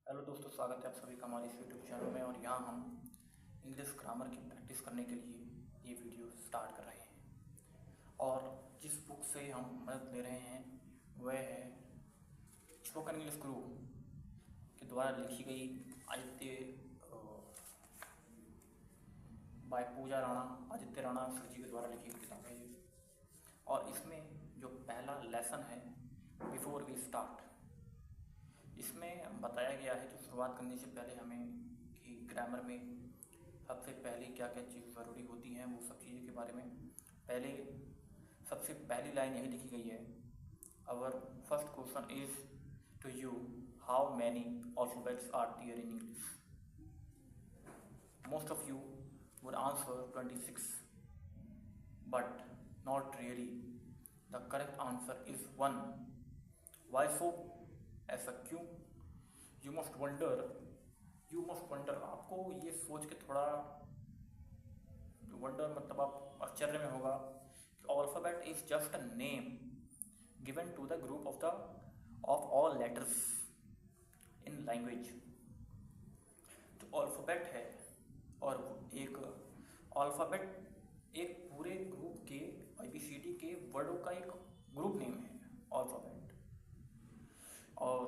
Hello दोस्तों, स्वागत है आप सभी का हमारे इस यूट्यूब चैनल में। और यहाँ हम इंग्लिश ग्रामर की प्रैक्टिस करने के लिए ये वीडियो स्टार्ट कर रहे हैं। और जिस बुक से हम मदद ले रहे हैं वह है स्पोकन इंग्लिश गुरु के द्वारा लिखी गई आदित्य बाय पूजा राणा, आदित्य राणा सर जी के द्वारा लिखी गई किताब है ये। और इसमें जो पहला लेसन है बिफोर वी स्टार्ट, इसमें बताया गया है कि शुरुआत करने से पहले हमें कि ग्रामर में सबसे पहले क्या क्या चीज़ ज़रूरी होती हैं, वो सब चीज़ों के बारे में पहले सबसे पहली लाइन यही लिखी गई है। Our first question is to you, how many alphabets are there in English? Most of you would answer 26, but not really. The correct answer is 1. Why so? ऐसा क्यों? You must wonder. आपको ये सोच के थोड़ा वंडर मतलब आप आश्चर्य में होगा कि alphabet is just a name given to the group of all letters in language. जो अल्फाबेट है और एक अल्फाबेट एक पूरे ग्रुप के ABCD के वर्डों का एक ग्रुप नेम है अल्फाबेट। और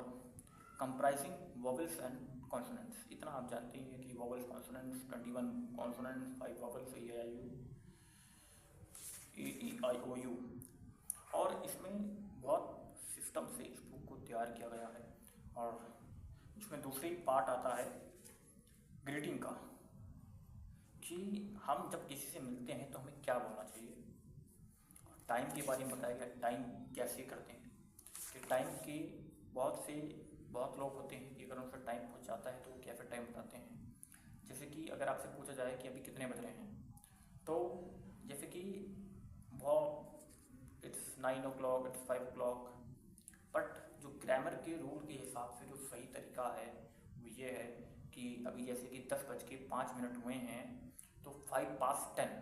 कंप्राइजिंग वॉवल्स एंड कॉन्सोनेंट्स, इतना आप जानते ही हैं कि vowels consonants 21 consonants, 5 vowels AIU। और इसमें बहुत सिस्टम से इस बुक को तैयार किया गया है। और इसमें दूसरी पार्ट आता है ग्रीटिंग का, कि हम जब किसी से मिलते हैं तो हमें क्या बोलना चाहिए। टाइम के बारे में बताया गया, टाइम कैसे करते हैं कि टाइम के बहुत लोग होते हैं कि अगर उनसे टाइम पूछ जाता है तो वो कैसे टाइम बताते हैं। जैसे कि अगर आपसे पूछा जाए कि अभी कितने बज रहे हैं, तो जैसे कि बहुत it's 9 o'clock, it's 5 o'clock, but जो ग्रामर के रूल के हिसाब से जो सही तरीका है वो ये है कि अभी जैसे कि 10:05 हुए हैं तो 5:10।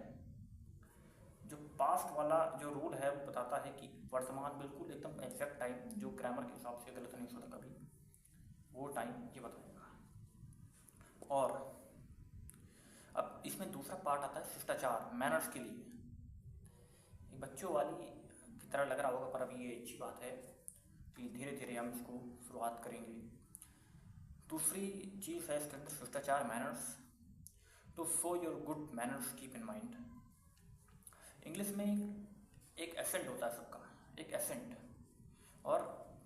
जो पास्ट वाला जो रूल है वो बताता है कि वर्तमान बिल्कुल एकदम एग्जैक्ट टाइम, जो ग्रामर के हिसाब से गलत नहीं होता कभी, वो टाइम ये बताएगा। और अब इसमें दूसरा पार्ट आता है शिष्टाचार, मैनर्स के लिए। ये बच्चों वाली की तरह लग रहा होगा, पर अभी ये अच्छी बात है कि धीरे धीरे हम इसको शुरुआत करेंगे। दूसरी चीज़ है इसके अंदर शिष्टाचार, manners. To show your good manners keep in mind. English में एक एसेंट होता है सबका, एक एसेंट। और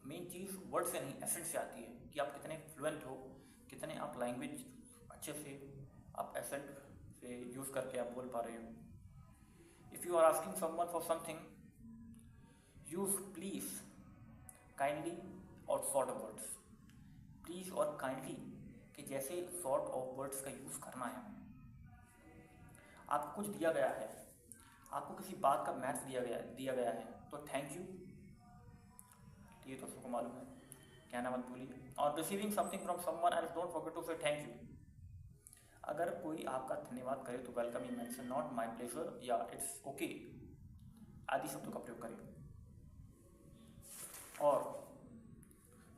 मेन चीज़ वर्ड से नहीं एसेंट से आती है कि आप कितने फ्लुएंट हो, कितने आप लैंग्वेज अच्छे से आप एसेंट से यूज़ करके आप बोल पा रहे हो। If you are asking someone for something, use please, kindly और शॉर्ट ऑफ वर्ड्स। प्लीज और काइंडली कि जैसे शॉर्ट ऑफ वर्ड्स का यूज़ करना है। आपको कुछ दिया गया है, आपको किसी बात का मैथ दिया गया है तो थैंक यू, ये तो सबको मालूम है, कहना मत भूलिए। और receiving something from someone else, don't forget to say thank you. अगर कोई आपका धन्यवाद करे तो welcome you mention not my pleasure या इट्स ओके आदि शब्दों का प्रयोग करें। और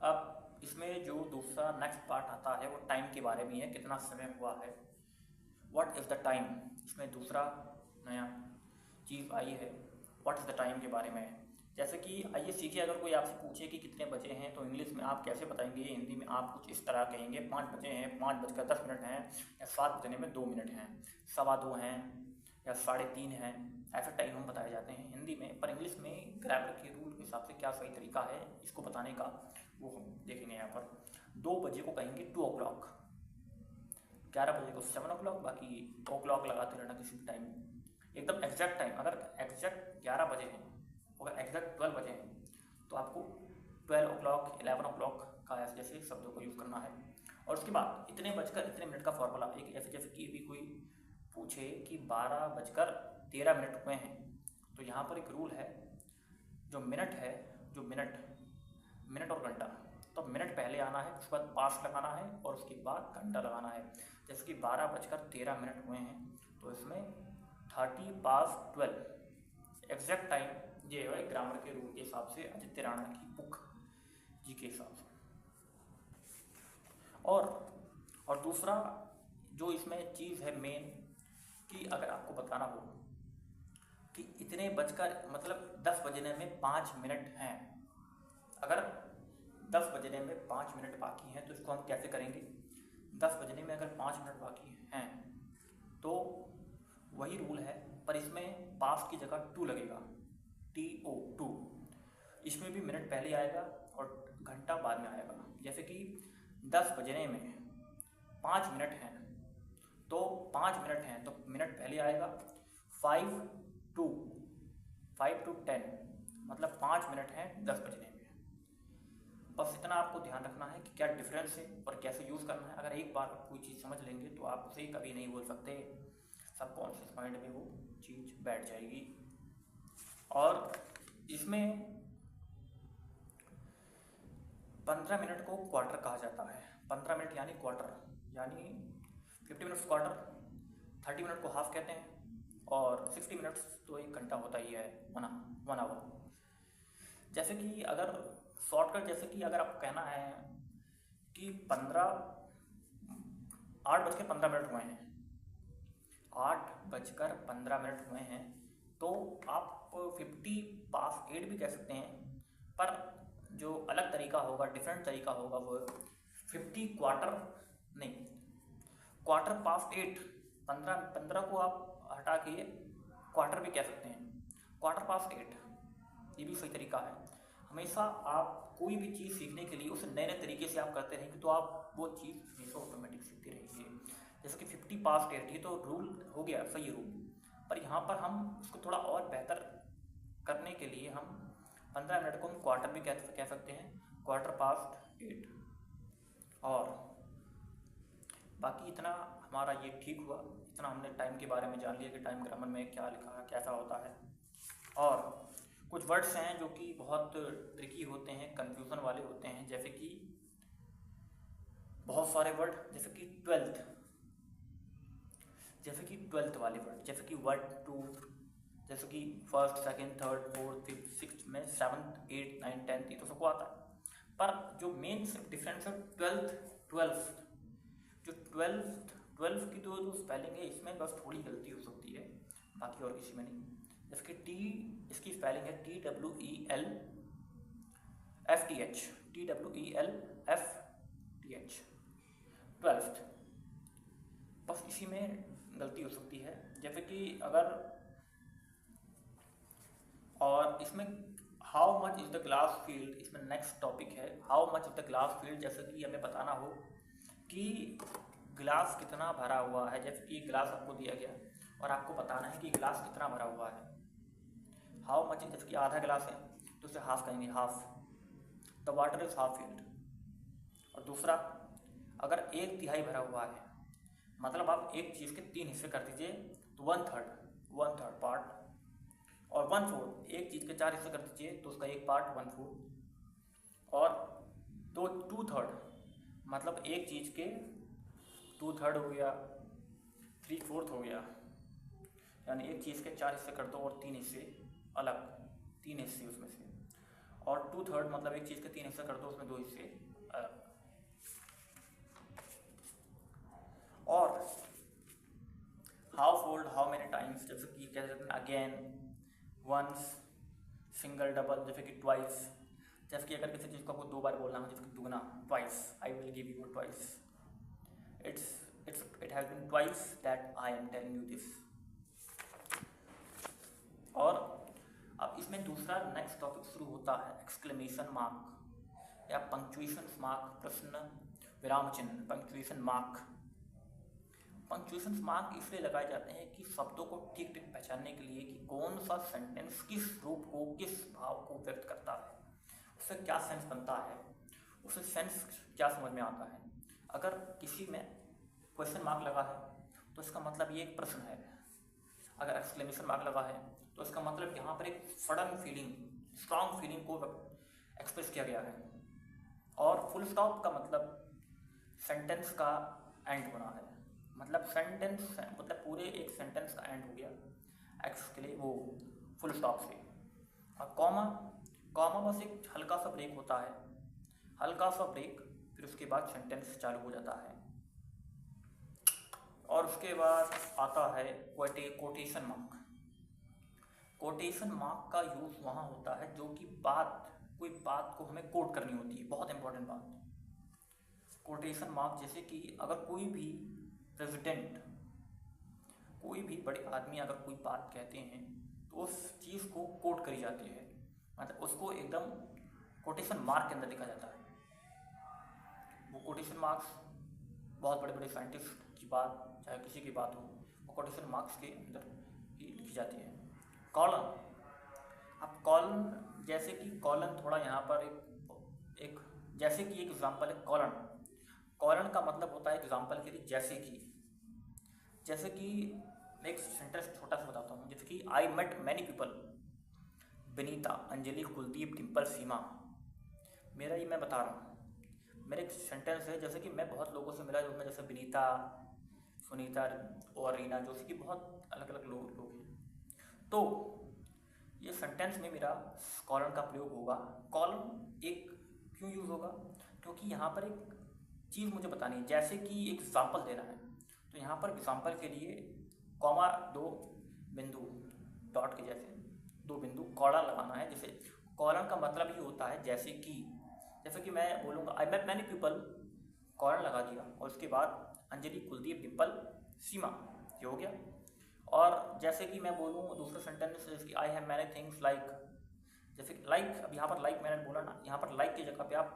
अब इसमें जो दूसरा नेक्स्ट पार्ट आता है वो टाइम के बारे में है, कितना समय हुआ है, व्हाट इज़ द टाइम। इसमें दूसरा नया चीज़ आई है, व्हाट इज़ द टाइम के बारे में। जैसे कि आइए सीखिए, अगर कोई आपसे पूछे कि कितने बजे हैं तो इंग्लिश में आप कैसे बताएंगे। हिंदी में आप कुछ इस तरह कहेंगे, 5 बजे हैं, 5:10 हैं, या 7 बजने में 2 मिनट हैं, 2:15 हैं, या 3:30 हैं। ऐसे टाइम हम बताए जाते हैं हिंदी में। पर इंग्लिश में ग्रामर के रूल के हिसाब से क्या सही तरीका है इसको बताने का, वो हम देखेंगे यहाँ पर। 2 बजे को कहेंगे 2 o'clock, 11 बजे को 7 o'clock, बाकी o'clock लगाते रहना किसी भी टाइम, एकदम एग्जैक्ट टाइम। अगर एग्जैक्ट 11 बजे हैं, अगर एग्जैक्ट 12 बजे हैं तो आपको 12 o'clock, 11 o'clock का ऐसे जैसे शब्दों को यूज़ करना है। और उसके बाद इतने बजकर इतने मिनट का फॉर्मूला, एक ऐसे जैसे कि भी कोई पूछे कि 12:13 हुए हैं, तो यहाँ पर एक रूल है, जो मिनट है, जो मिनट और घंटा, तो मिनट पहले आना है, उसके बाद पास्ट लगाना है और उसके बाद घंटा लगाना है। जैसे कि 12:13 हुए हैं तो इसमें 12:30 एग्जैक्ट टाइम ये है ग्रामर के रूल के हिसाब से, आदित्य राणा की बुक जी के हिसाब से। और और दूसरा जो इसमें चीज़ है मेन, कि अगर आपको बताना हो कि इतने बजकर मतलब 10 बजने में 5 मिनट हैं, अगर 10 बजने में 5 मिनट बाकी हैं तो इसको हम कैसे करेंगे। 10 बजने में अगर 5 मिनट बाकी हैं तो वही रूल है, पर इसमें पास की जगह टू लगेगा, TO 2। इसमें भी मिनट पहले आएगा और घंटा बाद में आएगा। जैसे कि 10 बजने में 5 मिनट हैं तो 5 मिनट हैं तो मिनट पहले आएगा। 5 to 10 मतलब 5 मिनट हैं 10 बजने में। बस इतना आपको ध्यान रखना है कि क्या डिफरेंस है और कैसे यूज़ करना है। अगर एक बार कोई चीज़ समझ लेंगे तो आप उसे कभी नहीं बोल सकते, सबकॉन्शियस माइंड में वो चीज़ बैठ जाएगी। और इसमें 15 मिनट को क्वार्टर कहा जाता है। 15 मिनट यानी क्वार्टर, यानी 50 मिनट्स क्वार्टर, 30 मिनट को हाफ कहते हैं, और 60 मिनट्स तो 1 घंटा होता ही है, 1 आवर। जैसे कि अगर शॉर्टकट, जैसे कि अगर आपको कहना है कि 8 बज के 15 मिनट हुए हैं, 8 बजकर 15 मिनट हुए हैं, तो आप 50 पास 8 भी कह सकते हैं, पर जो अलग तरीका होगा, डिफरेंट तरीका होगा, वो 50 क्वार्टर नहीं, क्वार्टर पास 8। 15 को आप हटा के क्वार्टर भी कह सकते हैं, क्वार्टर पास 8, ये भी सही तरीका है। हमेशा आप कोई भी चीज़ सीखने के लिए उसे नए नए तरीके से आप करते रहेंगे तो आप वो चीज़ हमेशा ऑटोमेटिक सीखते रहेंगे। जैसे कि 50 पास 8, ये तो रूल हो गया, सही रूल, पर यहाँ पर हम उसको थोड़ा और बेहतर करने के लिए हम 15 मिनट को हम क्वार्टर भी कह सकते हैं, क्वार्टर पास्ट 8। और बाकी इतना हमारा ये ठीक हुआ, इतना हमने टाइम के बारे में जान लिया कि टाइम ग्रामर में क्या लिखा है, कैसा होता है। और कुछ वर्ड्स हैं जो कि बहुत ट्रिकी होते हैं, कंफ्यूजन वाले होते हैं, जैसे कि बहुत सारे वर्ड, जैसे कि 12th वाले वर्ड, जैसे कि 1 2, जैसे कि first, second, third, fourth, fifth, sixth में 7th, 8th, 9th, 10th, ये तो सबको आता है। पर जो मेन डिफरेंस है 12th जो 12th की जो स्पेलिंग है, इसमें बस थोड़ी गलती हो सकती है, बाकी और किसी में नहीं। जैसे कि टी, इसकी स्पेलिंग है TWELFTH, 12th, बस इसी में गलती हो सकती है। जैसे कि अगर, और इसमें how much is the glass field, इसमें नेक्स्ट टॉपिक है how much is the glass field. जैसे कि हमें बताना हो कि गिलास कितना भरा हुआ है, जैसे कि गिलास आपको दिया गया और आपको बताना है कि गिलास कितना भरा हुआ है। हाउ मच, जैसे कि आधा गिलास है तो उसे हाफ कहेंगे, half, the water is half field. और दूसरा, अगर 1/3 भरा हुआ है, मतलब आप एक चीज़ के 3 हिस्से कर दीजिए तो 1/3 पार्ट, और 1/4, एक चीज़ के 4 हिस्से कर दीजिए तो उसका 1 पार्ट 1/4, और 2/3 मतलब एक चीज़ के 2/3 हो गया, 3/4 हो गया, यानी एक चीज़ के 4 हिस्से कर दो और 3 हिस्से अलग, 3 हिस्से उसमें से, और 2/3 मतलब एक चीज़ के 3 हिस्से कर दो, उसमें 2 हिस्से अलग। और how fold, how many times, जैसे कि कह सकते हैं अगेन, वंस, सिंगल, डबल, जैसे कि ट्वाइस। जैसे कि अगर किसी चीज़ को आपको 2 बार बोलना हो, जैसे कि दुगना, twice, I will give you twice, it has been twice that I am telling you this. और अब इसमें दूसरा नेक्स्ट टॉपिक शुरू होता है, एक्सक्लेमेशन मार्क या पंक्चुएशन मार्क, प्रश्न विराम चिन्ह, पंक्चुएशन मार्क। पंक्चुएशन मार्क इसलिए लगाए जाते हैं कि शब्दों को ठीक ठीक पहचानने के लिए कि कौन सा सेंटेंस किस रूप को, किस भाव को व्यक्त करता है, उससे क्या सेंस बनता है, उससे सेंस क्या समझ में आता है। अगर किसी में क्वेश्चन मार्क लगा है तो इसका मतलब ये एक प्रश्न है, अगर एक्सक्लेमेशन मार्क लगा है तो इसका मतलब यहाँ पर एक सडन फीलिंग, स्ट्रांग फीलिंग को एक्सप्रेस किया गया है। और फुल स्टॉप का मतलब सेंटेंस का एंड होना है, मतलब सेंटेंस मतलब पूरे एक सेंटेंस का एंड हो गया एक्स के लिए, वो फुल स्टॉप से। और कॉमा बस एक हल्का सा ब्रेक होता है, हल्का सा ब्रेक, फिर फिर उसके बाद सेंटेंस चालू हो जाता है। और उसके बाद आता है कोटेशन मार्क। कोटेशन मार्क का यूज़ वहाँ होता है जो कि कोई बात को हमें कोट करनी होती है, बहुत इंपॉर्टेंट बात। कोटेशन मार्क जैसे कि अगर कोई भी प्रेसिडेंट, कोई भी बड़े आदमी अगर कोई बात कहते हैं तो उस चीज़ को कोट करी जाती है, मतलब उसको एकदम कोटेशन मार्क के अंदर लिखा जाता है। वो कोटेशन मार्क्स बहुत बड़े बड़े साइंटिस्ट की बात, चाहे किसी की बात हो, वो कोटेशन मार्क्स के अंदर ही लिखी जाती है। कॉलन, अब कॉलन जैसे कि कॉलन थोड़ा यहाँ पर एक जैसे कि एक एग्जाम्पल है कॉलन। कॉलन का मतलब होता है एग्जाम्पल के लिए जैसे कि मैं एक सेंटेंस छोटा सा बताता हूँ, जैसे कि I met many people, Vinita, Anjali, Kuldeep, Dimple, Seema. मेरा ये मैं बता रहा हूँ, मेरा एक सेंटेंस है जैसे कि मैं बहुत लोगों से मिला जो जैसे विनीता, सुनीता और रीना, जो कि बहुत अलग अलग लोग हैं। तो ये सेंटेंस में मेरा कॉलन का प्रयोग होगा। कॉलन एक क्यों यूज़ होगा, क्योंकि यहाँ पर एक चीज़ मुझे बतानी है, जैसे कि एक एग्जाम्पल देना है। तो यहाँ पर एग्जाम्पल के लिए कॉमा, 2 बिंदु, डॉट के जैसे 2 बिंदु, कॉड़ा लगाना है। जैसे कॉलन का मतलब ही होता है जैसे कि मैं बोलूँगा I met many people, colon लगा दिया, और उसके बाद अंजलि, कुलदीप, डिम्पल, सीमा, ये हो गया। और जैसे कि मैं बोलूँ दूसरा सेंटेंस, जैसे कि I have many things like, जैसे लाइक, अब यहाँ पर लाइक मैंने बोला ना, यहाँ पर लाइक की जगह पे आप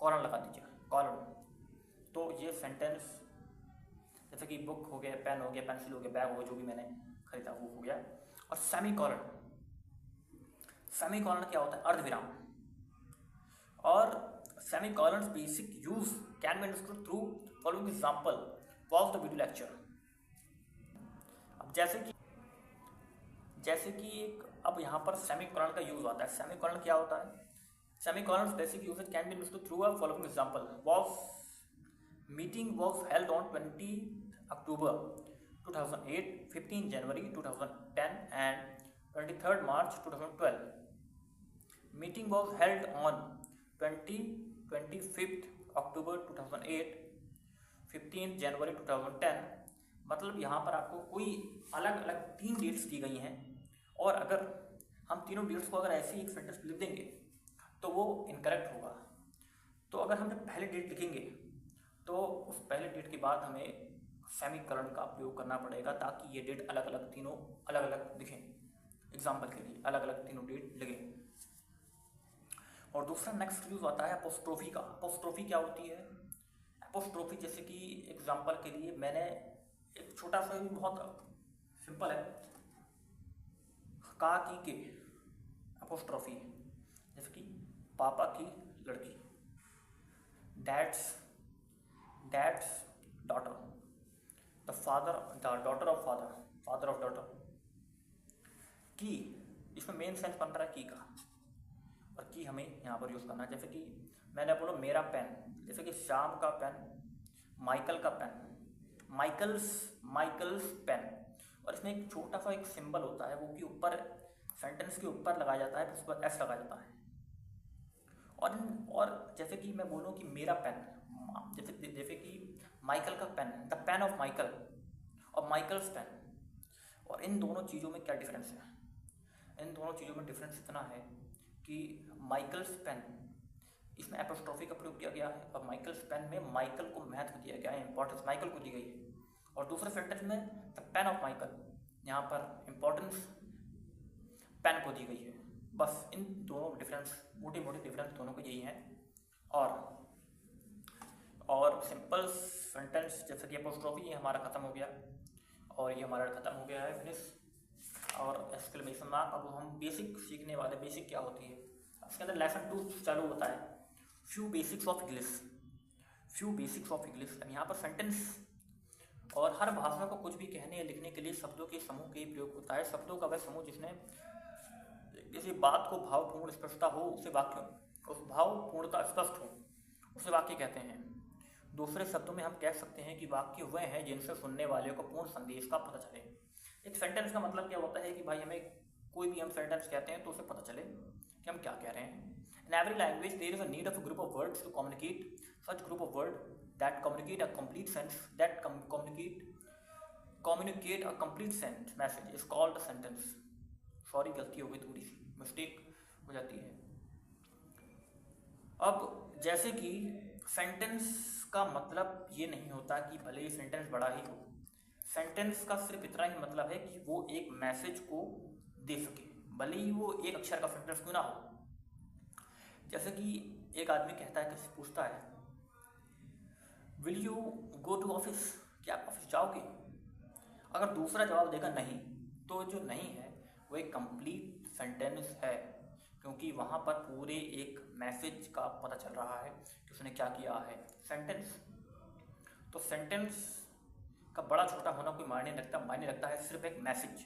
कॉलन लगा दीजिए, कॉलन। तो ये सेंटेंस जैसे कि बुक हो गया, पेन हो गया, पेंसिल हो गया, बैग हो गया, जो भी मैंने खरीदा वो हो गया। और सेमीकोलन, सेमीकोलन क्या होता है, अर्धविराम। और semicolon basic use can be understood through following example, watch the video lecture. अब जैसे कि एक अब यहाँ पर सेमीकोलन का यूज आता है। सेमीकोलन क्या होता है, semicolon basic use can be understood through a following example, meeting was held on 20 October 2008, 15 January 2010 and 23rd March 2012. Meeting was held on 25th October 2008, 15 January 2010। मतलब यहाँ पर आपको कोई अलग अलग 3 डेट्स दी गई हैं, और अगर हम तीनों डेट्स को अगर ऐसे ही एक सेंटेंस लिख देंगे तो वो इनकरेक्ट होगा। तो अगर हम जब पहले डेट लिखेंगे तो उस पहले डेट के बाद हमें सेमीकोलन का प्रयोग करना पड़ेगा, ताकि ये डेट अलग अलग तीनों अलग अलग दिखें। एग्जाम्पल के लिए अलग अलग तीनों डेट लिखें। और दूसरा नेक्स्ट यूज आता है एपोस्ट्रोफी का। एपोस्ट्रोफी क्या होती है, एपोस्ट्रोफी जैसे कि एग्जाम्पल के लिए मैंने एक छोटा सा, बहुत सिंपल है, का की के एपोस्ट्रोफी, जैसे कि पापा की लड़की, dad's daughter, the daughter of father of daughter. की, इसमें मेन सेंस बन रहा है की का, और की हमें यहाँ पर यूज़ करना है। जैसे कि मैंने बोला मेरा पेन, जैसे कि श्याम का पेन, माइकल का पेन, माइकल्स पेन। और इसमें एक छोटा सा एक सिंबल होता है, वो कि ऊपर सेंटेंस के ऊपर लगाया जाता है, उस पर एस लगाया जाता है। और जैसे कि मैं बोलूँ कि मेरा पेन, जैसे कि माइकल का pen, the pen of Michael, और माइकल्स पेन। और इन दोनों चीज़ों में क्या डिफरेंस है, इन दोनों चीज़ों में डिफरेंस इतना है कि माइकल्स पेन, इसमें एपोस्ट्रोफी का प्रयोग किया गया है, और माइकल्स पेन में माइकल को महत्व दिया गया है, इंपॉर्टेंस माइकल को दी गई है। और दूसरे सेंटेंस में द पेन ऑफ माइकल, यहाँ पर इंपॉर्टेंस पेन को दी गई है। बस इन दोनों डिफरेंस, मोटी डिफरेंस दोनों को यही है। और सिंपल सेंटेंस जैसे कि एपोस्ट्रोफी, ये हमारा ख़त्म हो गया, और ये हमारा ख़त्म हो गया है, फिनिश। और एक्सक्लेमेशन मार्क, अब हम बेसिक सीखने वाले, बेसिक क्या होती है, इसके अंदर लेसन 2 चालू होता है, फ्यू बेसिक्स ऑफ इंग्लिश। यहाँ पर सेंटेंस और हर भाषा को कुछ भी कहने या लिखने के लिए शब्दों के समूह का प्रयोग होता है। शब्दों का वह समूह जिसने किसी बात को भावपूर्ण स्पष्टता हो, उसे वाक्य, उस भावपूर्णता स्पष्ट हो, उसे वाक्य कहते हैं। दूसरे शब्दों में हम कह सकते हैं कि वाक्य वह हैं जिनसे सुनने वाले को पूर्ण संदेश का पता चले। एक सेंटेंस का मतलब क्या होता है कि भाई हमें कोई भी हम सेंटेंस कहते हैं तो उसे पता चले कि हम क्या कह रहे हैं। In every language there is a need of a group of words to communicate such group of words that communicate a complete sense, that communicate a complete sense message is called a sentence. Sorry, गलती हो गई, थोड़ी सी mistake हो जाती है। अब जैसे कि सेंटेंस का मतलब ये नहीं होता कि भले ही सेंटेंस बड़ा ही हो, सेंटेंस का सिर्फ इतना ही मतलब है कि वो एक मैसेज को दे सके, भले ही वो एक अक्षर का सेंटेंस क्यों ना हो। जैसे कि एक आदमी कहता है, किसी पूछता है, will you go to office, क्या आप ऑफिस जाओगे? अगर दूसरा जवाब देगा नहीं, तो जो नहीं है वो एक कंप्लीट सेंटेंस है, क्योंकि वहाँ पर पूरे एक मैसेज का पता चल रहा है कि उसने क्या किया है। सेंटेंस तो सेंटेंस का बड़ा छोटा होना कोई मायने रखता, मायने रखता है सिर्फ एक मैसेज,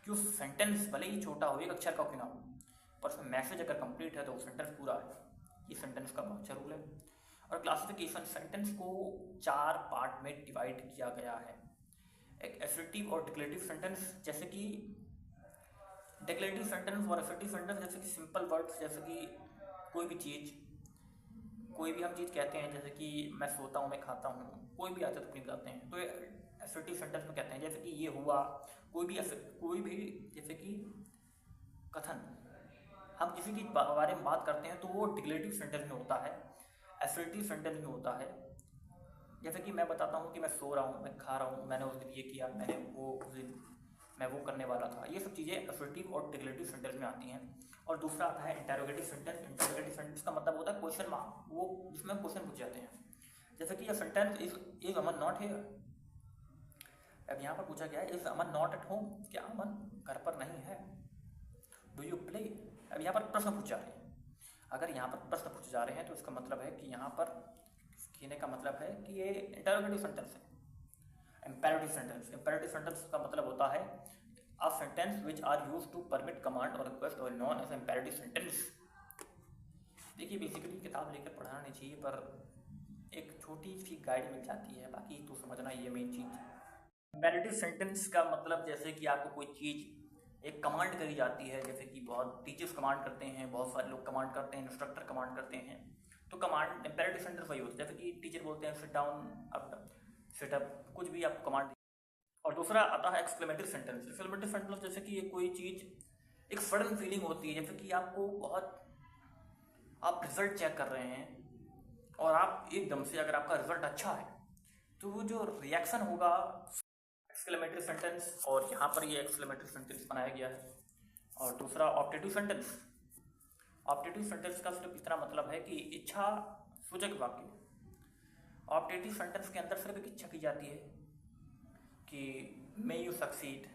कि उस सेंटेंस भले ही छोटा हो, एक अक्षर का क्यों ना हो, पर उसमें मैसेज अगर कंप्लीट है तो वो सेंटेंस पूरा है। ये सेंटेंस का बहुत अच्छा रूल है। और क्लासिफिकेशन, सेंटेंस को 4 पार्ट में डिवाइड किया गया है। एक असर्टिव और डिक्लेरेटिव सेंटेंस, जैसे कि डिक्लेरेटिव सेंटेंस और असर्टिव सेंटेंस, जैसे कि सिंपल वर्ड्स, जैसे कि कोई भी चीज़, कोई भी हम चीज़ कहते हैं, जैसे कि मैं सोता हूँ, मैं खाता हूँ, कोई भी आदत अपनी बताते हैं, तो असर्टिव सेंटेंस में कहते हैं। जैसे कि ये हुआ, कोई भी जैसे कि कथन, हम किसी की बारे में बात करते हैं तो वो डिक्लेरेटिव सेंटेंस में होता है, असर्टिव सेंटेंस में होता है। जैसे कि मैं बताता हूँ कि मैं सो रहा हूँ, मैं खा रहा हूँ, मैंने उस दिन ये किया, मैंने वो उस दिन मैं वो करने वाला था। ये सब चीज़ें असर्टिव और डिक्लेरेटिव सेंटेंस में आती हैं। और दूसरा आता है इंटरोगेटिव सेंटेंस। इंटरोगेटिव सेंटेंस का मतलब होता है क्वेश्चन मार्क, वो जिसमें क्वेश्चन पूछ जाते हैं। जैसे कि ये sentence is Aman not here. अब यहाँ पर पूछा गया है, is Aman not at home, क्या अमन घर पर नहीं है? Do you play? अब यहाँ पर प्रश्न पूछ जा रहे हैं। अगर यहाँ पर प्रश्न पूछे जा रहे हैं तो इसका मतलब है कि यहाँ पर कहने का मतलब है कि ये इंटरोगेटिव सेंटेंस है। इम्पेरेटिव सेंटेंस, इम्पेरेटिव सेंटेंस का मतलब होता है a sentence which are used to permit command और रिक्वेस्ट और नॉन एज इम्पेरेटिव सेंटेंस। देखिए, बेसिकली किताब लेकर पढ़ाना नहीं चाहिए, पर एक छोटी सी गाइड मिल जाती है, बाकी तो समझना ये मेन चीज़। इम्पेरेटिव सेंटेंस का मतलब जैसे कि आपको कोई चीज़ एक कमांड करी जाती है, जैसे कि बहुत टीचर्स कमांड करते हैं, बहुत सारे लोग कमांड करते हैं, इंस्ट्रक्टर कमांड करते हैं, तो कमांड इम्पेरेटिव सेंटेंस वही होता है। जैसे कि टीचर बोलते हैं sit down, up, sit up, कुछ भी आपको कमांड। और दूसरा आता है एक्सक्लेमेटरी सेंटेंस। एक्सक्लेमेटरी सेंटेंस जैसे कि ये कोई चीज़ एक सडन फीलिंग होती है, जैसे कि आपको बहुत, आप रिजल्ट चेक कर रहे हैं और आप एकदम से, अगर आपका रिजल्ट अच्छा है तो वो जो रिएक्शन होगा, एक्सक्लेमेटरी सेंटेंस, और यहाँ पर ये एक्सक्लेमेटरी सेंटेंस बनाया गया है। और दूसरा ऑप्टेटिव सेंटेंस। ऑप्टेटिव सेंटेंस का सिर्फ इतना मतलब है कि इच्छा सूचक वाक्य। ऑप्टेटिव सेंटेंस के अंदर सिर्फ एक इच्छा की जाती है कि may you succeed,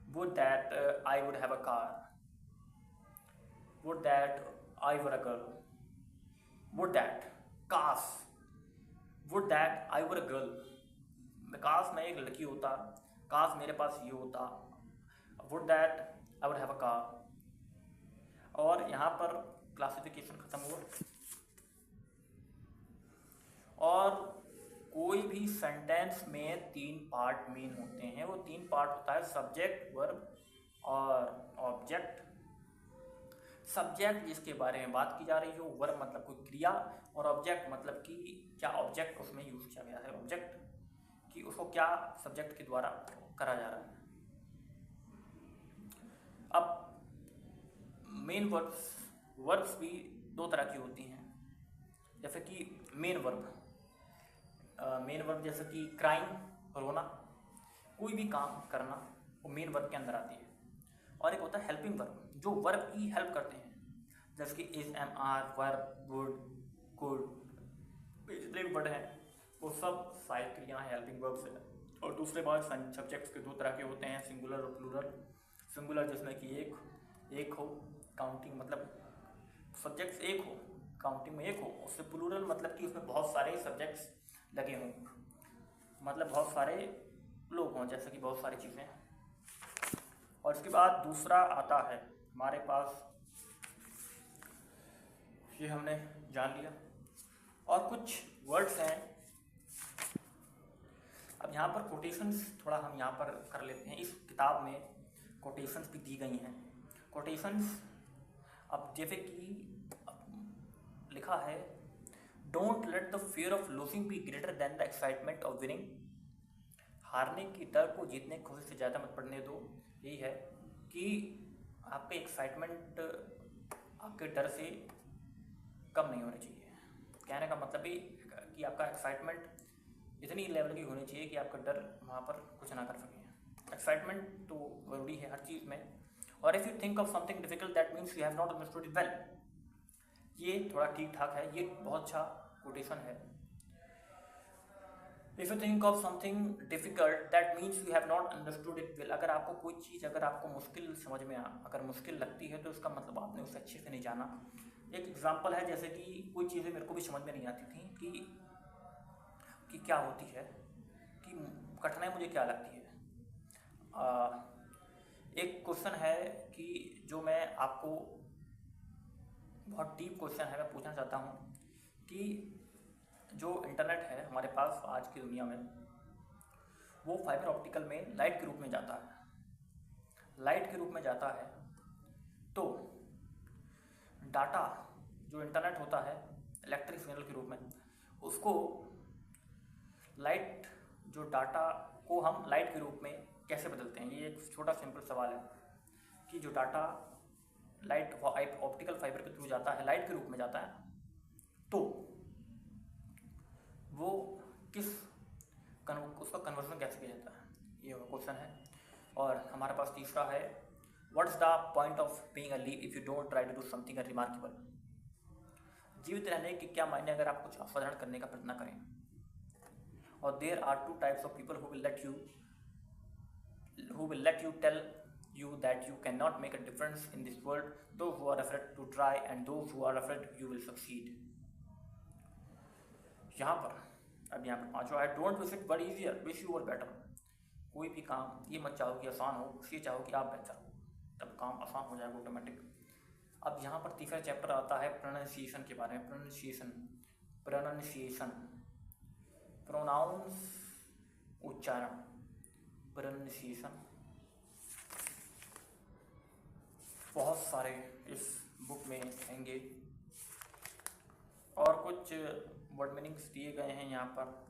would that I would have a car, would that I were a girl, would that, काश, would that I were a girl, काश मैं एक लड़की होता, काश मेरे पास ये होता, would that I would have a car. और यहाँ पर क्लासिफिकेशन खत्म हुआ। और कोई भी सेंटेंस में 3 पार्ट मेन होते हैं। वो 3 पार्ट होता है सब्जेक्ट, वर्ब और ऑब्जेक्ट। सब्जेक्ट जिसके बारे में बात की जा रही हो, वर्ब मतलब कोई क्रिया, और ऑब्जेक्ट मतलब कि क्या ऑब्जेक्ट उसमें यूज किया गया है, ऑब्जेक्ट कि उसको क्या सब्जेक्ट के द्वारा करा जा रहा है। अब मेन वर्ब्स भी 2 तरह की होती हैं। जैसे कि मेन वर्ब जैसे कि क्राइम, रोना, कोई भी काम करना, वो मेन वर्ब के अंदर आती है। और एक होता है हेल्पिंग वर्ब, जो वर्ब की हेल्प करते हैं, जैसे कि is, am, are, verb, would, could, जितने भी वर्ड हैं वो सब सारी क्रियाएं हेल्पिंग वर्ब से। और दूसरे बात, सब्जेक्ट्स के 2 तरह के होते हैं, सिंगुलर और प्लूरल। सिंगुलर जिसमें कि एक हो, काउंटिंग मतलब सब्जेक्ट्स एक हो, काउंटिंग में एक हो। उससे प्लूरल मतलब कि उसमें बहुत सारे सब्जेक्ट्स लगे हों, मतलब बहुत सारे लोग हों, जैसे कि बहुत सारी चीज़ें। और इसके बाद दूसरा आता है हमारे पास, ये हमने जान लिया। और कुछ वर्ड्स हैं। अब यहाँ पर कोटेशंस थोड़ा हम यहाँ पर कर लेते हैं। इस किताब में कोटेशंस भी दी गई हैं। कोटेशंस, अब जैसे कि लिखा है don't let the fear of losing be greater than the excitement of winning. हारने की डर को जीतने की खुशी से ज़्यादा मत पड़ने दो। यही है कि आपके एक्साइटमेंट आपके डर से कम नहीं होनी चाहिए। कहने का मतलब ही कि आपका एक्साइटमेंट इतनी लेवल की होनी चाहिए कि आपका डर वहाँ पर कुछ ना कर सके। एक्साइटमेंट तो ज़रूरी है हर चीज़ में। और if you think of something difficult that means you have not understood it well. ये थोड़ा ठीक ठाक है, ये बहुत अच्छा कोटेशन है। If you think of something difficult that means you have not understood it well. अगर आपको कोई चीज़ अगर आपको मुश्किल समझ में अगर मुश्किल लगती है तो इसका मतलब आपने उसे अच्छे से नहीं जाना। एक एग्जांपल है, जैसे कि कोई चीज़ें मेरे को भी समझ में नहीं आती थी कि क्या होती है, कि कठिनाई मुझे क्या लगती है। एक क्वेश्चन है कि जो मैं आपको बहुत डीप क्वेश्चन है, मैं पूछना चाहता हूँ कि जो इंटरनेट है हमारे पास आज की दुनिया में, वो फाइबर ऑप्टिकल में लाइट के रूप में जाता है। लाइट के रूप में जाता है तो डाटा जो इंटरनेट होता है इलेक्ट्रिक सिग्नल के रूप में, उसको लाइट जो डाटा को हम लाइट के रूप में कैसे बदलते हैं। ये एक छोटा सिंपल सवाल है कि जो डाटा लाइट ऑप्टिकल फाइबर के थ्रू जाता है, लाइट के रूप में जाता है, तो वो उसका कन्वर्जन कैसे किया जाता है, ये क्वेश्चन है। और हमारे पास तीसरा है, what's the point of being a live if you don't try to do something remarkable. जीवित रहने के क्या मायने अगर आप कुछ असाधारण करने का प्रयत्न करें। और there are two types of people who will let you tell you that you cannot make a difference in this world, those who are afraid to try and those who are afraid you will succeed। यहाँ पर पांचवा है, don't wish it but easier, wish you were better. कोई भी काम ये मत चाहो कि आसान हो, ये चाहो कि आप बेहतर हो, तब काम आसान हो जाएगा ऑटोमेटिक। अब यहाँ पर तीसरा चैप्टर आता है प्रोनाउंसिएशन के बारे में। प्रोनाउंसिएशन प्रोनाउंस उच्चारण, प्रोनाउंसिएशन। बहुत सारे इस बुक में रहेंगे और कुछ वर्ड मीनिंग्स दिए गए हैं यहाँ पर।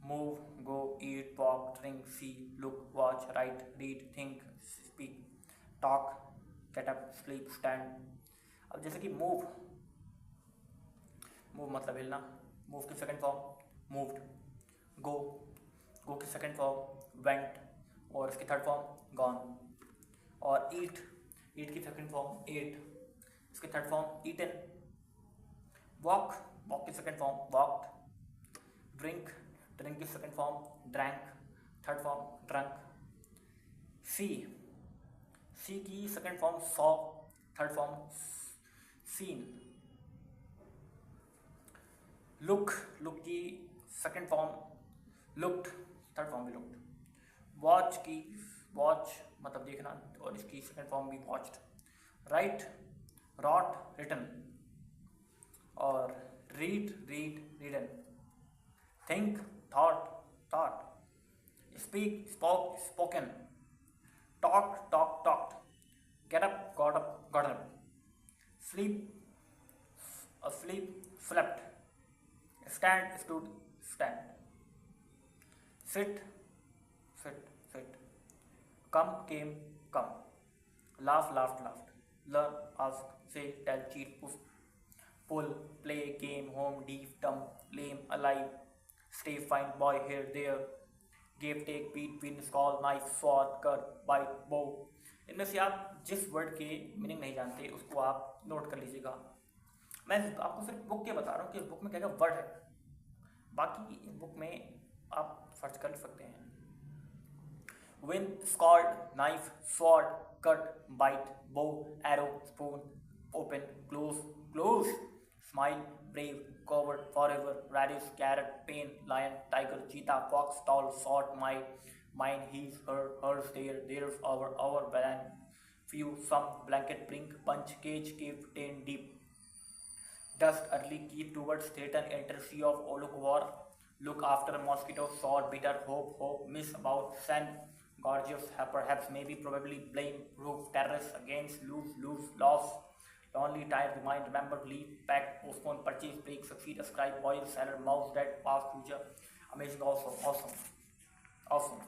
Move, go, eat, walk, drink, see, look, watch, write, read, think, speak, talk, get up, sleep, stand. अब जैसे कि मूव मतलब हिलना, मूव की सेकंड फॉर्म मूव्ड। गो की सेकंड फॉर्म वेंट और इसकी थर्ड फॉर्म गॉन। और ईट की सेकंड फॉर्म एट, इसकी थर्ड फॉर्म ईटन। वॉक की सेकंड फॉर्म वॉक्ड। ड्रिंक की second form drank, third form drunk. See की second form saw, third form seen. Look की second form looked, third form भी looked. Watch मतलब देखना और इसकी सेकंड फॉर्म भी वॉच्ड। Write, wrote, written. और read, readen. Think, thought. Speak, spoken. Talk, talked. Get up, got up. Sleep, slept। stood, stand। sit। come, came, come। laughed। learn, ask, say, tell, cheat, pull, play, game, home, deep, dumb, lame, alive, stay, find, boy, here, there, give, take, beat, win, skull, knife, sword, cut, bite, bow। इनमें से आप जिस word के meaning नहीं जानते उसको आप note कर लीजिएगा। मैं आपको सिर्फ बुक के बता रहा हूँ कि इस बुक में क्या क्या वर्ड है, बाकी बुक में आप सर्च कर सकते हैं। Win, scold, knife, sword, cut, bite, bow, arrow, spoon, open, close, smile, brave, coward, forever, radish, carrot, pen, lion, tiger, cheetah, fox, tall, short, mine, his, hers, theirs, our, ban, few, some, blanket, brink, punch, cage, cave, ten, deep, dust, early, keep, towards, threaten, enter, sea of, look, war, look after, mosquito, sword, bitter, hope, miss, about, send, gorgeous, perhaps, maybe, probably, blame, roof, terrace, against, lose, loss, lonely, tired, remind, remember, believe, pack, postpone, purchase, break, succeed, ascribe, oil, seller, mouse, dead, past, future, amazing, awesome, awesome, awesome,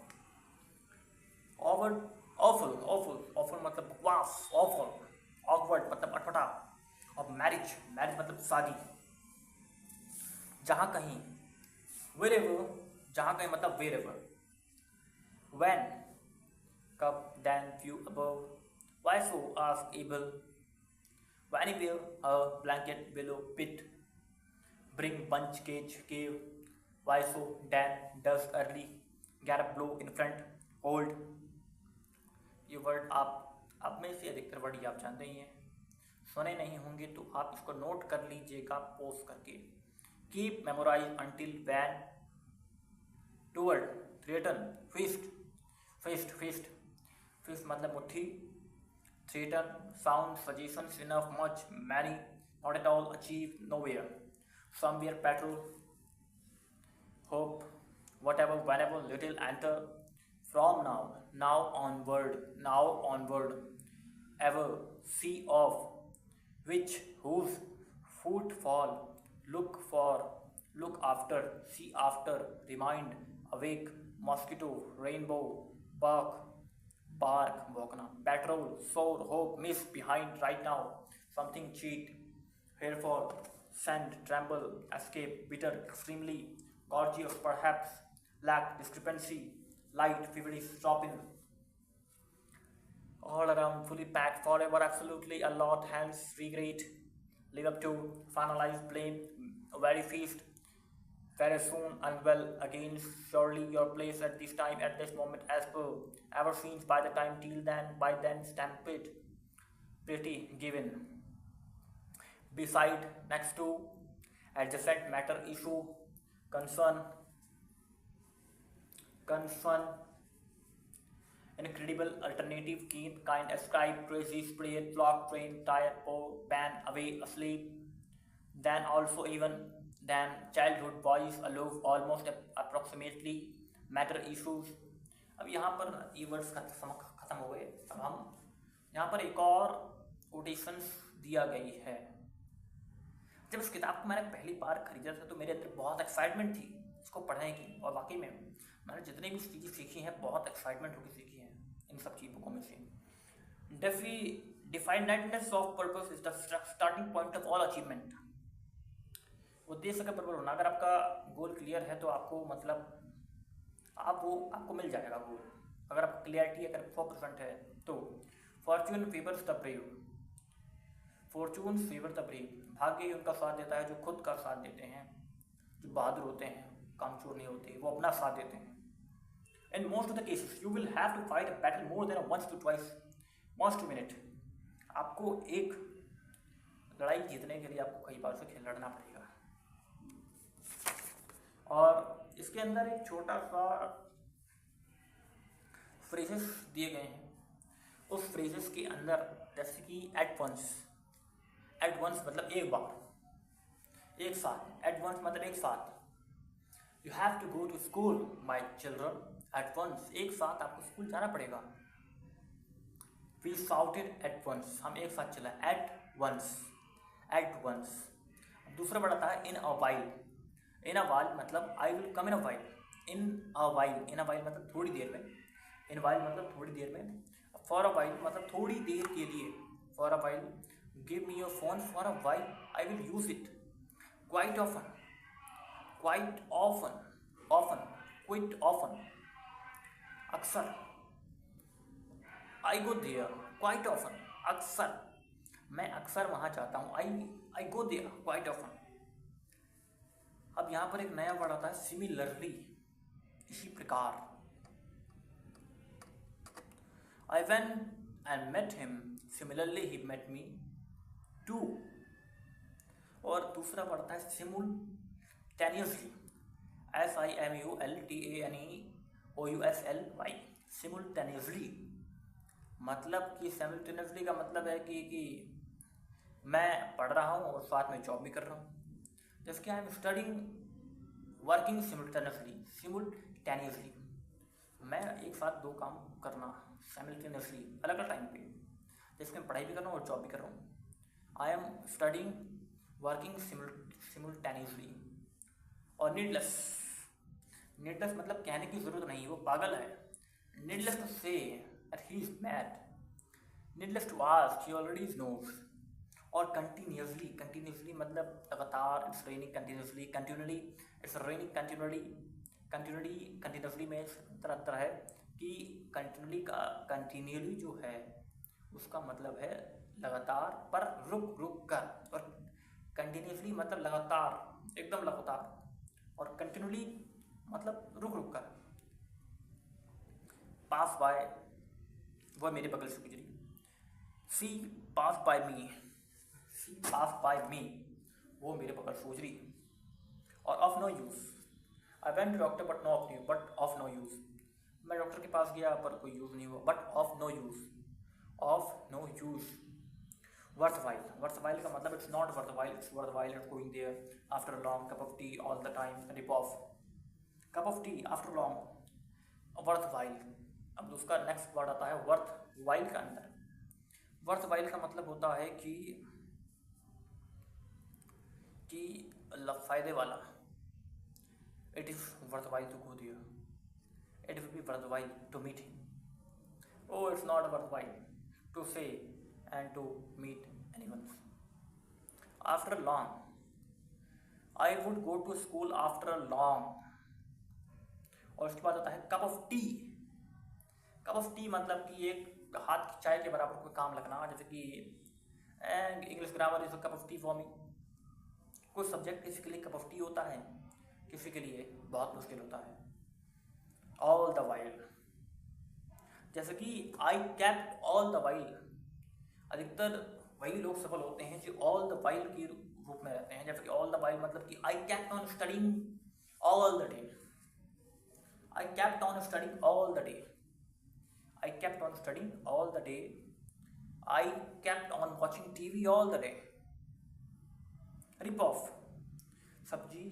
awkward, awful, awful, awful मतलब बकवास, awful, awkward मतलब अटपटा, और marriage, marriage मतलब शादी, जहाँ कहीं, wherever, जहाँ कहीं मतलब wherever, when, कब, then, few, above, why so, ask, able, anywhere, a blanket, below, pit, bring, bunch, cage, cave, why so, then, dusk, early, get up, blow, in front, hold, ये word आप में से अधिकतर word ये आप जानते ही हैं, सुने नहीं होंगे तो आप इसको नोट कर लीजिएगा पोस्ट करके। Keep, memorize, until, vain, toward, threaten, feast, feast, feast, feast मतलब मुट्ठी, threaten, sound, suggestions, enough, much, many, not at all, achieve, nowhere, somewhere, patrol, hope, whatever, whenever, little, enter, from now, now onward, ever, see of, which, whose, footfall, look for, look after, see after, remind, awake, mosquito, rainbow, bark, bark, भौंकना, patrol, soar, hope, miss, behind, right now, something, cheat, herefore, send, tremble, escape, bitter, extremely, gorgeous, perhaps, lack, discrepancy, light, feverish, stop in, all around, fully packed, forever, absolutely, a lot, hands, regret, live up to, finalize, blame, very feast, very soon, unwell, again, surely your place at this time, at this moment, as per, ever since, by the time, till then, by then, stampede, pretty, given, beside, next to, adjacent, matter, issue, concern, incredible, alternative, keen, kind, ascribe, crazy, spray, flock, train, tire, pour, ban, away, asleep, then also even, then childhood, boys, aloof, almost, approximately, matter, issues। अब यहाँ पर ये words खत्म हो गए। अब हम यहाँ पर एक और कोटेशंस दिया गई है। जब इस किताब को मैंने पहली बार खरीदा था तो मेरे अंदर बहुत एक्साइटमेंट थी इसको पढ़ने की, और वाकई में मैंने जितनी भी चीज़ें सीखी हैं बहुत एक्साइटमेंट होकर सीखी हैं इन सब चीज़ों में से। Definiteness of purpose is the starting point of all achievement. उद्देश्य का प्रबल होना, अगर आपका गोल क्लियर है तो आपको मतलब आपको मिल जाएगा गोल। अगर आपको क्लियरिटी अगर 100% है तो। Fortune favours the brave, Fortune favour the brave, भाग्य ही उनका साथ देता है जो खुद का साथ देते हैं, जो बहादुर होते हैं, कामचोर नहीं होते, वो अपना साथ देते हैं। In most of the cases, you will have to fight a battle more than once to twice, once to win it. आपको एक लड़ाई जीतने के लिए आपको कई बार से लड़ना पड़ेगा। और इसके अंदर एक छोटा सा फ्रेजेस दिए गए हैं। उस फ्रेजेस के अंदर जैसे कि एट वंस मतलब एक बार, एक साथ, एट वंस मतलब एक साथ। You have to go to school my children at once, एक साथ आपको स्कूल जाना पड़ेगा। वी शाउटेड एट वंस, हम एक साथ चला, एट वंस, एट वंस। दूसरा वर्ड आता है in a while, in a while मतलब I will come in a while, in a while, in a while मतलब थोड़ी देर में, इन वाइल मतलब थोड़ी देर में, फॉर अ वाइल मतलब थोड़ी देर के लिए, for a while, give me your phone for a while, I will use it, quite often, quite often, often, quit often, अक्सर, आई गो देयर, क्वाइट ऑफन, अक्सर, मैं अक्सर वहाँ जाता हूँ, आई गो देयर क्वाइट ऑफन। अब यहाँ पर एक नया वर्ड आता है सिमिलरली, इसी प्रकार। I went and met him, similarly he met me too. और दूसरा वर्ड आता है सिमुलटेनियसली, SIMULTANEOUSLY, सिमुलटेनियसली मतलब कि सिमुलटेनियसली का मतलब है कि मैं पढ़ रहा हूँ और साथ में जॉब भी कर रहा हूँ। जैसे कि आई एम स्टडिंग वर्किंग सिमुलटेनियसली, मैं एक साथ दो काम करना सिमुलटेनियसली अलग अलग टाइम पे, जैसे मैं पढ़ाई भी कर रहा हूँ और जॉब भी कर रहा हूँ। I am studying working simultaneously. और नीडलेस, नीडलेस मतलब कहने की ज़रूरत नहीं, वो पागल है। Needless to say that he is mad, needless to ask he already knows. और कंटिन्यूसली, कंटिन्यूसली मतलब लगातार, it's raining continuously, continually it's raining continually, continually continuously में अंतर है कि कंटिन्यूली का कंटिन्यूली जो है उसका मतलब है लगातार पर रुक रुक कर, और कंटिन्यूसली मतलब लगातार, एकदम लगातार, और कंटिन्यूली मतलब रुक रुक कर। पास बाय, वह मेरे बगल से गुजरी। सी पास बाय मी, सी पास बाय मी, वो मेरे बगल से गुजरी। और of no use, I went to doctor but of no use, मैं डॉक्टर के पास गया पर कोई यूज़ नहीं हुआ, but of no use, of no use. Worthwhile, worthwhile का मतलब it's not worthwhile, it's worthwhile at going there after a long cup of tea all the time, rip off, cup of tea after long, worthwhile. अब उसका next word आता है worth while का अंदर। Worth while का मतलब होता है कि फायदे वाला। It is worth while to go there, it will be worth while to meet him. Oh, it's not worthwhile to say and to meet anyone. After long, I would go to school after long. और उसके बाद आता है cup of T. Cup of T मतलब कि एक हाथ की चाय के बराबर कोई काम लगना, जैसे कि English grammar is cup of T for me. कुछ सब्जेक्ट किसी के लिए कप ऑफ टी होता है, किसी के लिए बहुत मुश्किल होता है। ऑल द वाइल, जैसे कि I kept all the while, अधिकतर वही लोग सफल होते हैं जो ऑल द वाइल के रूप में रहते हैं। जैसे कि ऑल द वाइल मतलब कि I kept on studying all the day, I kept on studying all the day, I kept on studying all the day, I kept on watching TV all the day. Rip off, सब्जी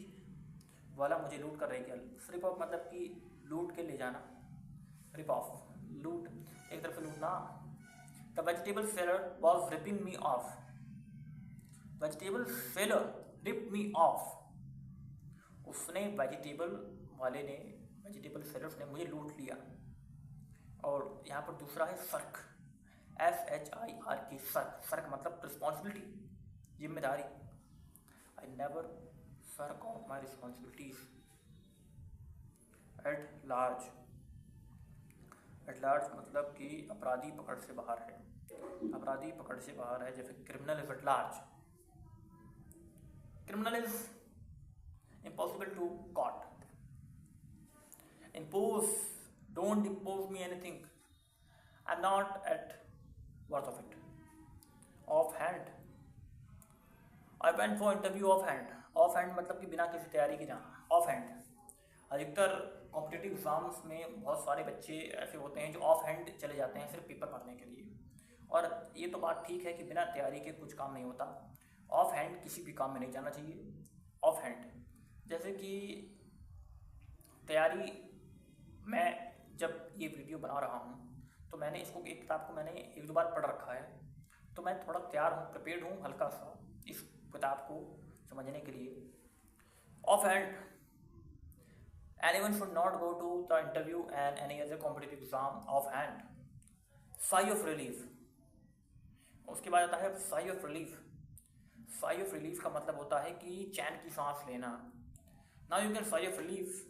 वाला मुझे लूट कर रही क्या। Rip off मतलब कि लूट के ले जाना, रिप ऑफ लूट, एक तरफ से लूटना। The vegetable seller was ripping me off, vegetable seller rip me off, उसने वेजिटेबल वाले ने, वेजिटेबल सेलर्स ने मुझे लूट लिया। और यहाँ पर दूसरा है सर्क, SHIRK, सर्क, सर्क मतलब रिस्पॉन्सिबिलिटी, जिम्मेदारी। I never shirk of my responsibilities. At large, at large मतलब कि अपराधी पकड़ से बाहर है, अपराधी पकड़ से बाहर है। जैसे criminal is at large, criminal is impossible to caught. Impose, don't impose me anything, I am not at worth of it. Off hand, I went for interview off hand, off hand मतलब कि बिना किसी तैयारी के जाना, off hand. अधिकतर competitive exams में बहुत सारे बच्चे ऐसे होते हैं जो ऑफ हैंड चले जाते हैं सिर्फ पेपर पढ़ने के लिए। और ये तो बात ठीक है कि बिना तैयारी के कुछ काम नहीं होता, ऑफ हैंड किसी भी काम में नहीं जाना चाहिए। ऑफ हैंड जैसे कि तैयारी, मैं जब ये वीडियो बना रहा हूँ तो मैंने इसको, एक किताब को मैंने एक दो बार पढ़ रखा है, तो मैं थोड़ा तैयार हूँ, प्रिपेयर्ड हूँ हल्का सा इस किताब को समझने के लिए। Of hand, anyone should not go to the interview and any other competitive exam off hand. Sigh of relief, उसके बाद आता है sigh of relief। sigh of relief का मतलब होता है कि चैन की सांस लेना। now you can sigh of relief,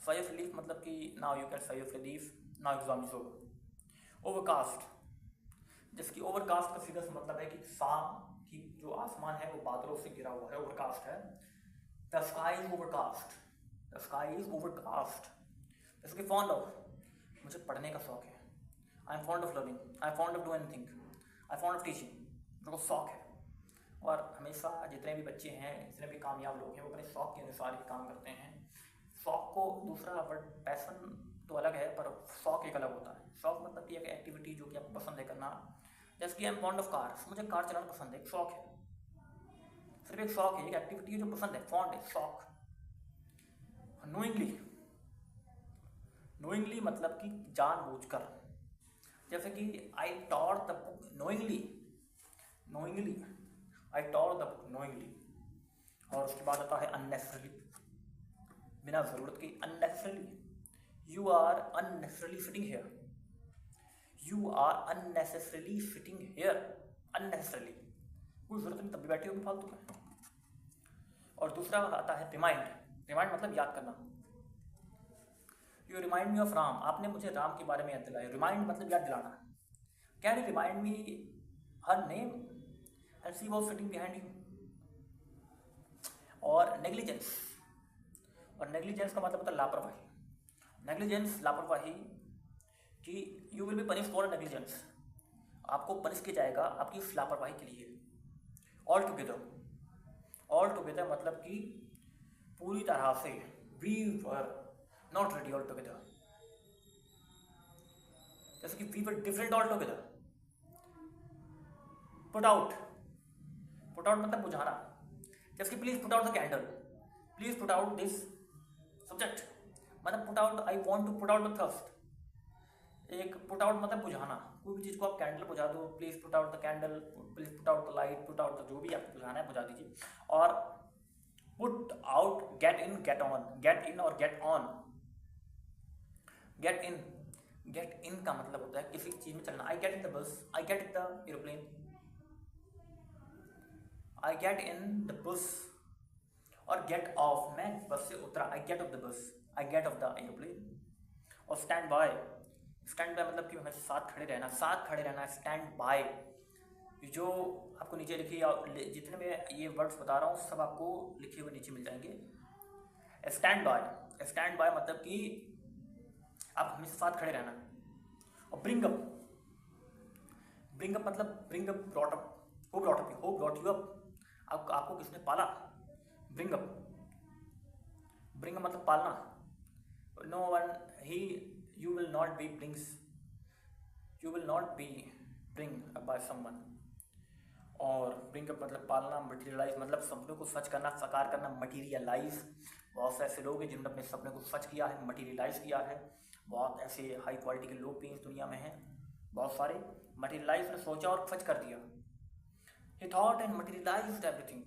sigh of relief मतलब कि now you can sigh of relief, now exam is over। overcast, जिसकी overcast का सीधा सा मतलब है कि शाम की जो आसमान है वो बादलों से घिरा हुआ है, overcast है। The sky is overcast, the sky is overcast। जैसे कि fond of, मुझे पढ़ने का शौक है। I am fond of learning, I am fond of doing anything, I am fond of teaching, मेरे को शौक है। और हमेशा जितने भी बच्चे हैं, जितने भी कामयाब लोग हैं, वो अपने शौक के अनुसार ही काम करते हैं। शौक को, दूसरा वर्ड पैसन तो अलग है, पर शौक एक अलग होता है। शौक मतलब कि एक एक्टिविटी जो कि आपको पसंद है करना। जैसे कि I am fond of cars, मुझे कार चलाना पसंद है, एक शौक है, सिर्फ एक शौक है, एक एक्टिविटी है जो पसंद है, फॉन्ड है, शौक। नोइंगली, नोइंगली मतलब कि जानबूझकर। जैसे कि I taught the book knowingly, knowingly, I tore the book knowingly. और उसके बाद आता है अननेसेसरली, बिना ज़रूरत के, unnecessarily. You are unnecessarily sitting here, you are unnecessarily sitting here, unnecessarily, कोई ज़रूरत नहीं तब भी बैठे हो फालतू में। और दूसरा आता है रिमाइंड, रिमाइंड मतलब याद करना। You remind me of Ram, आपने मुझे राम के बारे में याद दिलाया। रिमाइंड मतलब याद दिलाना। Can you remind me her name and she was sitting behind you. और नेग्लिजेंस, और नेग्लिजेंस का मतलब होता है लापरवाही। नेग्लिजेंस लापरवाही, कि you will be punish for negligence, आपको पनिश किया जाएगा आपकी इस लापरवाही के लिए। ऑल टुगेदर, ऑल टुगेदर मतलब कि पूरी तरह से। We were not ready all together, जैसे कि we were different all together. Put out, put out मतलब बुझाना, जैसे कि please put out the candle, please put out this subject, मतलब put out, I want to put out the thirst. एक put out मतलब बुझाना, कोई भी चीज़ को आप कैंडल बुझा दो, please put out the candle, please put out the light, put out the, जो भी आपको बुझाना है बुझा दीजिए। और put out, get in, get on, get in और get on. Get in, get in का मतलब होता है किसी चीज़ में चलना। I get in the bus, I get in the aeroplane, I get in the bus. और गेट ऑफ, मैं बस से उतरा, आई get off the bus, I get off the aeroplane. और स्टैंड बाय, स्टैंड बाय मतलब कि हमें साथ खड़े रहना, साथ खड़े रहना, स्टैंड बाय। जो आपको नीचे लिखी, जितने मैं ये वर्ड्स बता रहा हूँ सब आपको लिखे हुए नीचे मिल जाएंगे। स्टैंड बाय, स्टैंड बाय मतलब कि आप हमेशा साथ खड़े रहना। और ब्रिंग अप, ब्रिंग अप मतलब bring up, brought up, who brought up, who brought you up, आपको किसने पाला। ब्रिंग अप, ब्रिंग अप मतलब पालना। No one he, you will not be brings, you will not be bring up by someone। और bring up मतलब पालना। Materialise मतलब सपनों को सच करना, साकार करना, मटीरियलाइज। बहुत से ऐसे लोग हैं जिन्होंने अपने सपने को सच किया है, मटीरियलाइज किया है। बहुत ऐसे हाई क्वालिटी के लोग भी इस दुनिया में हैं, बहुत सारे। मटीरियलाइज ने सोचा और सच कर दिया। He thought and materialized everything.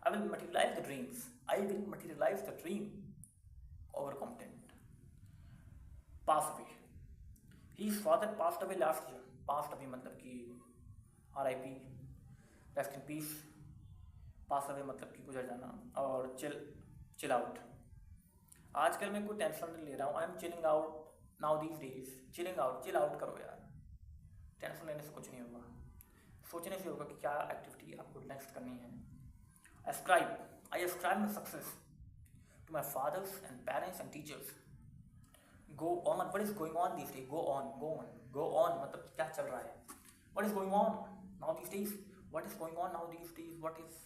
I will materialize the dreams, I will materialize the dream। overconfident। Pass away, he father passed away last year. Passed away मतलब कि RIP, rest in peace. Pass away मतलब कि गुजर जाना। और chill out, आजकल मैं कोई टेंशन नहीं ले रहा हूँ, I M chilling out now these days. Chilling out, chill out करो यार, टेंशन लेने से कुछ नहीं होगा, सोचने से होगा कि क्या एक्टिविटी आपको नेक्स्ट करनी है। Ascribe, I ascribe my success to my father's and parents and teachers. Go on, what is going on these days? Go on, go on, go on मतलब क्या चल रहा है। What is going on now these days? What is going on now these days? What is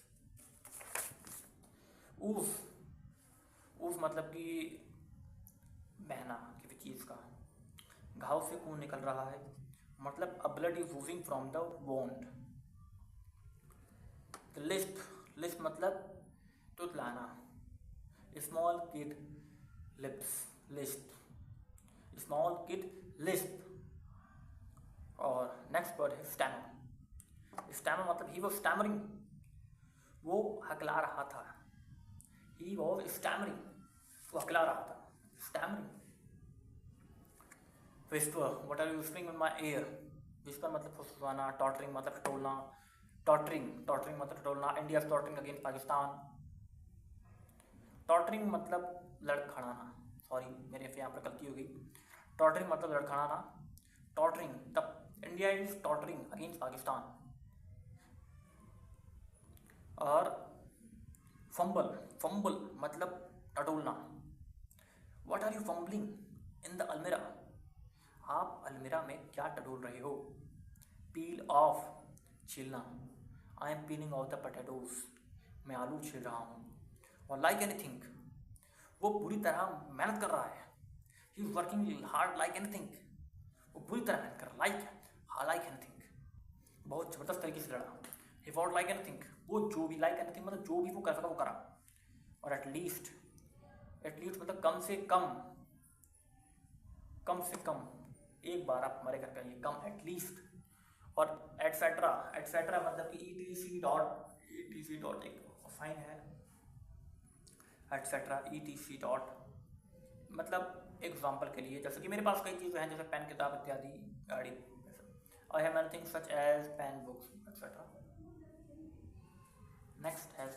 oof, oof मतलब कि बहना किसी चीज़ का, घाव से खून निकल रहा है, मतलब a blood is oozing from the wound। The lisp, lisp मतलब तुतलाना। Small kid lips, lisp, small kid Lisp. और नेक्स्ट वर्ड है स्टैमर। स्टैमर मतलब ही वॉज स्टैमरिंग, वो हकला रहा था। ही वॉज स्टैमरिंग, वो हकला रहा था, stammering. Whisper, what are you whispering in my ear. Whisper मतलब फुसफुसाना। टॉटरिंग मतलब टटोलना, टॉटरिंग, टॉटरिंग मतलब टटोलना। India is tottering against Pakistan. Tottering मतलब लड़खड़ाना, सॉरी मेरे यहाँ पर गलती हो गई। टॉटरिंग मतलब लड़खड़ाना। टॉटरिंग, तब India is tottering against Pakistan. और फंबल, फंबल मतलब टटोलना। What are you fumbling in the almirah, आप अलमीरा में क्या टटोल रहे हो। पील ऑफ, छीलना। I am piling of the potatoes, मैं आलू छील रहा हूँ। और लाइक एनीथिंग, वो पूरी तरह मेहनत कर रहा है। He is working hard like anything, वो पूरी तरह मेहनत कर रहा है। लाइक एनीथिंग, बहुत ज़बरदस्त तरीके से लड़ा। ही फॉट लाइक एनीथिंग, वो जो भी, लाइक एनीथिंग मतलब जो भी वो कर सका वो करा। और एटलीस्ट, एटलीस्ट मतलब कम से कम, कम से कम एक बार आप हमारे घर पे आइए, कम एटलीस्ट। और एटसेट्रा, एटसेट्रा मतलब कि etc डॉट एक फाइन है, एटसेट्रा etc डॉट मतलब एग्जाम्पल के लिए जैसे कि मेरे पास कई चीज़ें हैं जैसे पेन, किताब इत्यादि, गाड़ी, I have anything such as pen, books etcetera. Next has the